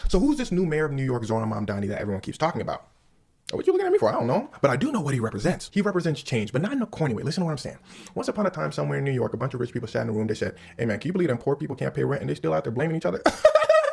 So who's this new mayor of New York, Zohran Mamdani, that everyone keeps talking about? What you looking at me for? I don't know. But I do know what he represents. He represents change, but not in a corny way. Listen to what I'm saying. Once upon a time, somewhere in New York, a bunch of rich people sat in a room. They said, hey man, can you believe that poor people can't pay rent and they still out there blaming each other?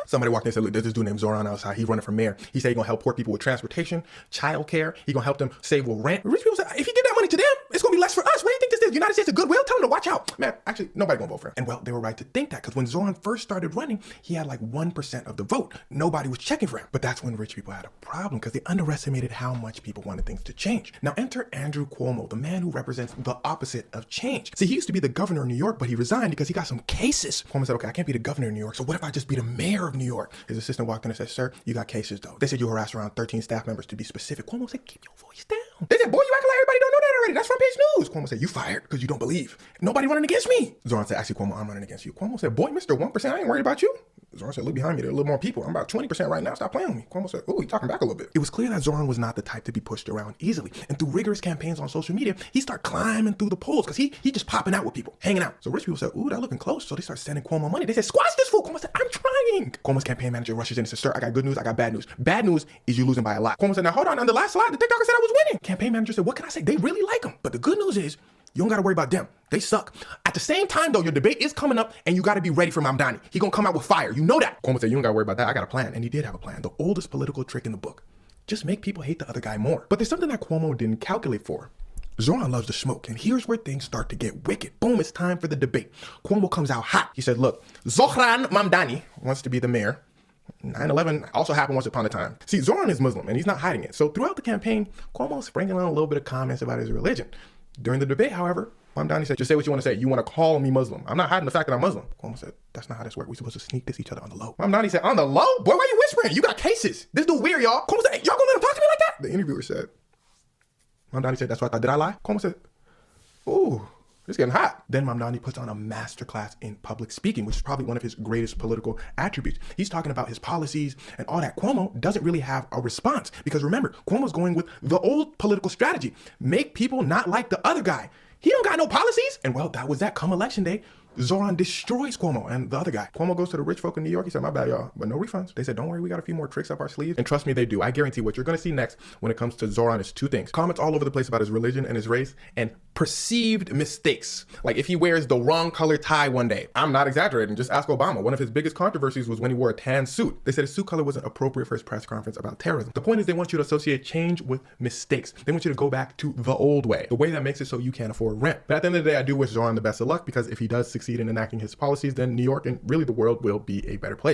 Somebody walked in and said, look, there's this dude named Zohran outside. He's running for mayor. He said he's gonna help poor people with transportation, childcare. He's gonna help them save with rent. Rich people said, if you give that money to them, it's gonna be less for us. What do you think this is? United States of goodwill? Tell them to watch out. Man, actually, nobody gonna vote for him. And well, they were right to think that, because when Zohran first started running, he had like 1% of the vote. Nobody was checking for him. But that's when rich people had a problem, because they underestimated how much people wanted things to change. Now enter Andrew Cuomo, the man who represents the opposite of change. See, he used to be the governor of New York, but he resigned because he got some cases. Cuomo said, okay, I can't be the governor of New York, so what if I just be the mayor of New York? His assistant walked in and said, sir, you got cases though. They said you harassed around 13 staff members, to be specific. Cuomo said, keep your voice down. They said, boy, you acting like everybody don't know that already. That's front page news. Cuomo said, you fired because you don't believe. Nobody running against me. Zohran said, actually, Cuomo, I'm running against you. Cuomo said, boy, Mr. 1%, I ain't worried about you. Zohran said, look behind me, there are a little more people. I'm about 20% right now. Stop playing with me. Cuomo said, oh, he's talking back a little bit. It was clear that Zohran was not the type to be pushed around easily. And through rigorous campaigns on social media, he started climbing through the polls because he just popping out with people, hanging out. So rich people said, ooh, that looking close. So they start sending Cuomo money. They said, squash this fool. Cuomo said, I'm trying. Cuomo's campaign manager rushes in and says, sir, I got good news, I got bad news. Bad news is you're losing by a lot. Cuomo said, now hold on the last slide, the TikToker said I was winning. Campaign manager said, what can I say? They really like him. But the good news is, you don't gotta worry about them. They suck. At the same time though, your debate is coming up and you gotta be ready for Mamdani. He gonna come out with fire. You know that. Cuomo said, you don't gotta worry about that. I got a plan. And he did have a plan. The oldest political trick in the book. Just make people hate the other guy more. But there's something that Cuomo didn't calculate for. Zohran loves to smoke, and here's where things start to get wicked. Boom, it's time for the debate. Cuomo comes out hot. He said, look, Zohran Mamdani wants to be the mayor. 9/11 also happened once upon a time. See, Zohran is Muslim, and he's not hiding it. So throughout the campaign, Cuomo sprinkling on a little bit of comments about his religion. During the debate, however, Mamdani said, just say what you want to say. You want to call me Muslim. I'm not hiding the fact that I'm Muslim. Cuomo said, that's not how this works. We're supposed to sneak this each other on the low. Mamdani said, on the low? Boy, why you whispering? You got cases. This dude weird, y'all. Cuomo said, hey, y'all gonna let him talk to me like that? The interviewer said, Mamdani said, that's what I thought. Did I lie? Cuomo said, ooh, it's getting hot. Then Mamdani puts on a masterclass in public speaking, which is probably one of his greatest political attributes. He's talking about his policies and all that. Cuomo doesn't really have a response because remember, Cuomo's going with the old political strategy. Make people not like the other guy. He don't got no policies. And well, that was that. Come election day, Zohran destroys Cuomo and the other guy. Cuomo goes to the rich folk in New York. He said, my bad, y'all, but no refunds. They said, don't worry, we got a few more tricks up our sleeves. And trust me, they do. I guarantee what you're going to see next when it comes to Zohran is two things. Comments all over the place about his religion and his race and perceived mistakes. Like if he wears the wrong color tie one day. I'm not exaggerating. Just ask Obama. One of his biggest controversies was when he wore a tan suit. They said his suit color wasn't appropriate for his press conference about terrorism. The point is they want you to associate change with mistakes. They want you to go back to the old way, the way that makes it so you can't afford rent. But at the end of the day, I do wish Zohran the best of luck because if he does succeed in enacting his policies, then New York and really the world will be a better place.